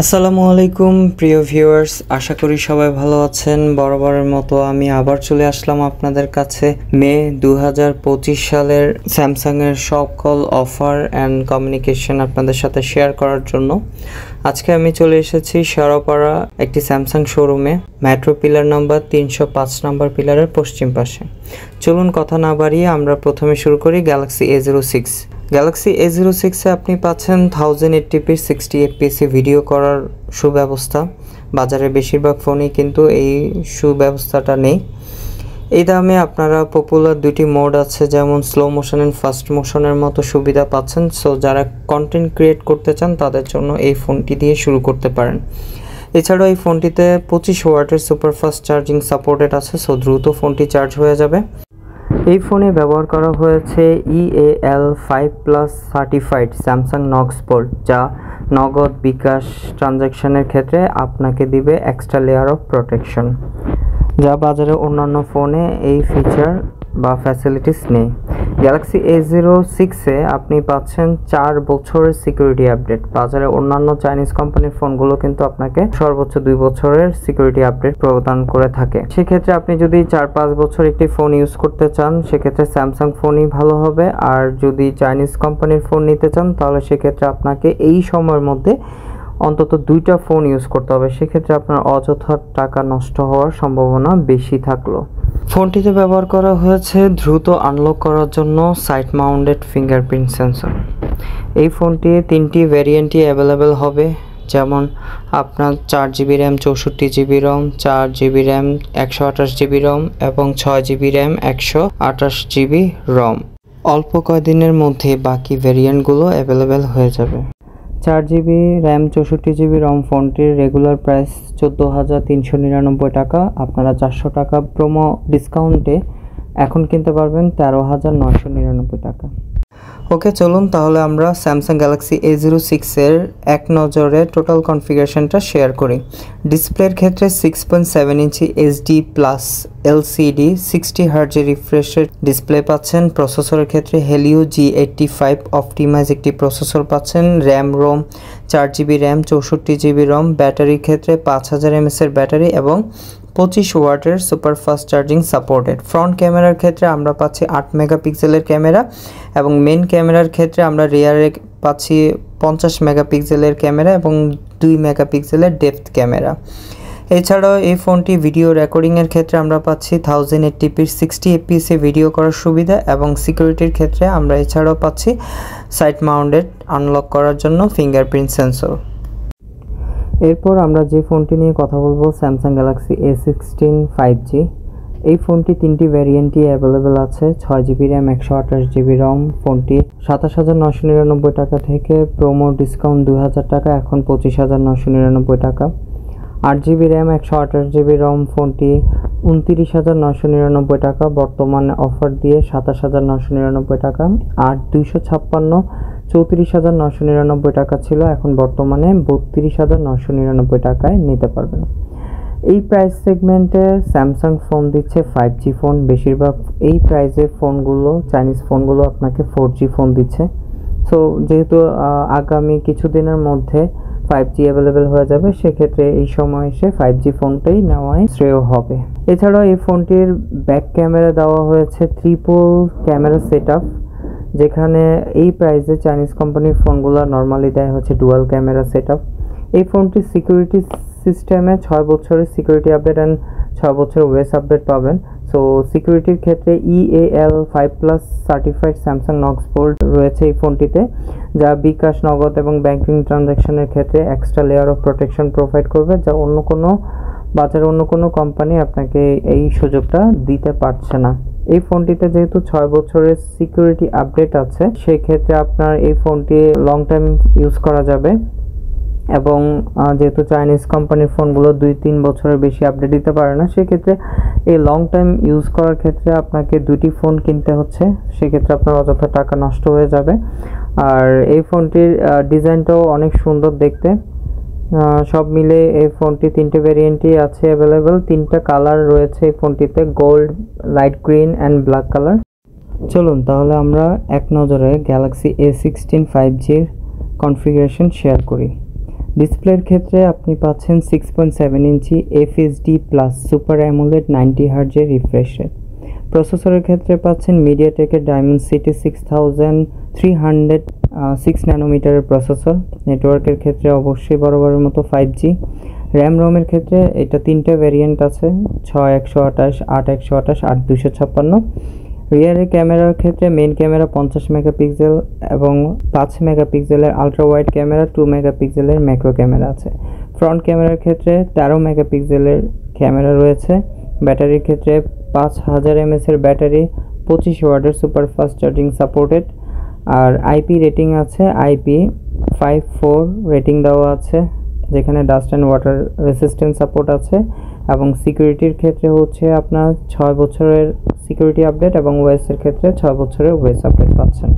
আসসালামু আলাইকুম প্রিয় ভিউয়ার্স, আশা করি সবাই ভালো আছেন। বরাবরের মতো আমি আবার চলে আসলাম আপনাদের কাছে মে 2025 সালের স্যামসাংয়ের সকল অফার অ্যান্ড কমিউনিকেশন আপনাদের সাথে শেয়ার করার জন্য। আজকে আমি চলে এসেছি শেয়ারপাড়া একটি স্যামসাং শোরুমে, মেট্রো পিলার নাম্বার 305 নম্বর পিলারের পশ্চিম পাশে। চলুন কথা না বাড়িয়ে আমরা প্রথমে শুরু করি গ্যালাক্সি A06। গ্যালাক্সি A06-এ আপনি পাচ্ছেন 1080p 60 fps ভিডিও করার সুব্যবস্থা। বাজারে বেশিরভাগ ফোনই কিন্তু এই সুব্যবস্থাটা নেই। এই দামে আপনারা পপুলার দুটি মোড আছে, যেমন স্লো মোশন অ্যান্ড ফাস্ট মোশনের মতো সুবিধা পাচ্ছেন। সো যারা কন্টেন্ট ক্রিয়েট করতে চান তাদের জন্য এই ফোনটি দিয়ে শুরু করতে পারেন। এছাড়াও এই ফোনটিতে 25 ওয়াটের সুপারফাস্ট চার্জিং সাপোর্টেড আছে, সো দ্রুত ফোনটি চার্জ হয়ে যাবে। এই ফোনে ব্যবহার করা হয়েছে EAL5+ সার্টিফাইড স্যামসাং নক্স বোল্ট, যা নগদ বিকাশ ট্রানজ্যাকশনের ক্ষেত্রে আপনাকে দিবে এক্সট্রা লেয়ার অফ প্রোটেকশন, যা বাজারে অন্যান্য ফোনে এই ফিচার বা ফ্যাসিলিটিস নেই। গ্যালাক্সি A06-এ আপনি পাচ্ছেন 4 বছরের সিকিউরিটি আপডেট। বাজারে অন্যান্য চাইনিজ কোম্পানির ফোনগুলো কিন্তু আপনাকে সর্বোচ্চ 2 বছরের সিকিউরিটি আপডেট প্রদান করে থাকে। সেক্ষেত্রে আপনি যদি 4-5 বছর একটি ফোন ইউজ করতে চান, সেক্ষেত্রে স্যামসাং ফোনই ভালো হবে। আর যদি চাইনিজ কোম্পানির ফোন নিতে চান, তাহলে সেক্ষেত্রে আপনাকে এই সময়ের মধ্যে অন্তত 2টা ফোন ইউজ করতে হবে। সেক্ষেত্রে আপনার অযথা টাকা নষ্ট হওয়ার সম্ভাবনা বেশি থাকলো। ফোনটিতে ব্যবহার করা হয়েছে দ্রুত আনলক করার জন্য সাইড মাউন্টেড ফিঙ্গারপ্রিন্ট সেন্সর। এই ফোনটি 3টি ভ্যারিয়েন্টই অ্যাভেলেবেল হবে, যেমন আপনার 4GB র্যাম 64GB রম, 4GB র্যাম 128GB রম এবং 6GB র্যাম 128GB রম। অল্প কয়েকদিনের মধ্যে বাকি ভ্যারিয়েন্টগুলো অ্যাভেলেবেল হয়ে যাবে। 4GB র্যাম 64GB রম ফোনটির রেগুলার প্রাইস 14,399 টাকা। আপনারা 400 টাকা প্রোমো ডিসকাউন্টে এখন কিনতে পারবেন 13,999 টাকা। ওকে, চলুন তাহলে আমরা স্যামসাং গ্যালাক্সি A06-এর এক নজরে টোটাল কনফিগারেশনটা শেয়ার করি। ডিসপ্লের ক্ষেত্রে 6.7 ইঞ্চি HD+ LCD 60 Hz রিফ্রেশের ডিসপ্লে পাচ্ছেন। প্রসেসরের ক্ষেত্রে হেলিও G85 অপটিমাইজ একটি প্রসেসর পাচ্ছেন। RAM ROM 4GB RAM 64GB রম। ব্যাটারির ক্ষেত্রে 5000 mAh এর ব্যাটারি এবং 25 ওয়াটের সুপারফাস্ট চার্জিং সাপোর্টেড। ফ্রন্ট ক্যামেরার ক্ষেত্রে আমরা পাচ্ছি 8 মেগাপিক্সেলের ক্যামেরা এবং মেন ক্যামেরার ক্ষেত্রে আমরা রিয়ারে পাচ্ছি 50 মেগাপিক্সেলের ক্যামেরা এবং 2 মেগাপিক্সেলের ডেপথ ক্যামেরা। এছাড়াও এই ফোনটি ভিডিও রেকর্ডিংয়ের ক্ষেত্রে আমরা পাচ্ছি 1080p 60 fps ভিডিও করার সুবিধা এবং সিকিউরিটির ক্ষেত্রে আমরা এছাড়াও পাচ্ছি সাইড মাউন্টেড আনলক করার জন্য ফিঙ্গারপ্রিন্ট সেন্সর। এরপর আমরা যে ফোনটি নিয়ে কথা বলবো, স্যামসাং গ্যালাক্সি A16 5G। এই ফোনটি 3টি ভ্যারিয়েন্টই অ্যাভেলেবেল আছে। 6GB র্যাম 128GB রম। ফোনটি 27,999 টাকা থেকে প্রোমো ডিসকাউন্ট 2000 টাকা, এখন 25,999 টাকা। 8GB র্যাম 128GB রম ফোনটি 29,999 টাকা, বর্তমানে অফার দিয়ে 27,999 টাকা। আর 256 34,999 টাকা ছিল, এখন বর্তমানে 32,999 টাকায় নিতে পারবেন। এই প্রাইস সেগমেন্টে স্যামসাং ফোন দিচ্ছে 5G ফোন। বেশিরভাগ এই প্রাইসের ফোনগুলো, চাইনিজ ফোনগুলো আপনাকে 4G ফোন দিচ্ছে। সো যেহেতু আগামী কিছুদিনের মধ্যে 5G অ্যাভেলেবেল হয়ে যাবে, সেক্ষেত্রে এই সময় এসে 5G ফোনটাই নেওয়াই শ্রেয় হবে। এছাড়াও এই ফোনটির ব্যাক ক্যামেরা দেওয়া হয়েছে ট্রিপল ক্যামেরা সেটআপ, যেখানে এই প্রাইসে চাইনিজ কোম্পানির ফোনগুলো নর্মালি দেয় হচ্ছে ডুয়াল ক্যামেরা সেটআপ। এই ফোনটির সিকিউরিটি সিস্টেমে 6 বছরের সিকিউরিটি আপডেট অ্যান্ড 6 বছরের ওয়েস আপডেট পাবেন। সো সিকিউরিটির ক্ষেত্রে EAL5+ সার্টিফাইড স্যামসাং নক্স বোল্ট রয়েছে এই ফোনটিতে, যা বিকাশ, নগদ এবং ব্যাংকিং ট্রানজ্যাকশনের ক্ষেত্রে extra layer of protection provide করবে, যা বাজারে অন্য কোনো কোম্পানি আপনাকে এই সুযোগটা দিতে পারছে না। এই ফোনটিতে যেহেতু 6 বছরের সিকিউরিটি আপডেট আছে, সেই ক্ষেত্রে আপনার এই ফোনটি লং টাইম ইউজ করা যাবে। এবং যেহেতু চাইনিজ কোম্পানির ফোনগুলো 2-3 বছরের বেশি আপডেট দিতে পারে না, সেক্ষেত্রে এই লং টাইম ইউজ করার ক্ষেত্রে আপনাকে 2টি ফোন কিনতে হচ্ছে। সেক্ষেত্রে আপনার অযথা টাকা নষ্ট হয়ে যাবে। আর এই ফোনটির ডিজাইনটাও অনেক সুন্দর দেখতে। সব মিলে এই ফোনটি 3টে ভ্যারিয়েন্টই আছে অ্যাভেলেবেল। 3টা কালার রয়েছে এই ফোনটিতে, gold, light green and black colour. চলুন তাহলে আমরা এক নজরে গ্যালাক্সি A16 5Gর কনফিগারেশন শেয়ার করি। ডিসপ্লের ক্ষেত্রে আপনি পাচ্ছেন 6.7 inch FHD plus super AMOLED 90 হার্জের রিফ্রেশ রেট। প্রসেসরের ক্ষেত্রে পাচ্ছেন মিডিয়াটেকের ডায়মেনসিটি 6300 6 ন্যানোমিটারের প্রসেসর। নেটওয়ার্কের ক্ষেত্রে অবশ্যই বরাবরের মতো 5G। র্যাম রোমের ক্ষেত্রে এটা 3টে ভ্যারিয়েন্ট আছে, 6128, 8128, 8256। রিয়ারের ক্যামেরার ক্ষেত্রে মেইন ক্যামেরা 50 মেগাপিক্সেল এবং 5 মেগাপিক্সেলের আলট্রা ওয়াইড ক্যামেরা, 2 মেগাপিক্সেলের ম্যাক্রো ক্যামেরা আছে। ফ্রন্ট ক্যামেরার ক্ষেত্রে 13 মেগাপিক্সেলের ক্যামেরা রয়েছে। ব্যাটারির ক্ষেত্রে 5000 mAh ব্যাটারি, 25 ওয়াটের সুপার ফাস্ট চার্জিং সাপোর্টেড। আর আইপি রেটিং আছে IP54 রেটিং দেওয়া আছে, যেখানে dust and water resistance support আছে। এবং সিকিউরিটির ক্ষেত্রে হচ্ছে আপনার 6 বছরের সিকিউরিটি আপডেট এবং ওএসের ক্ষেত্রে 6 বছরের ওএস আপডেট পাচ্ছেন।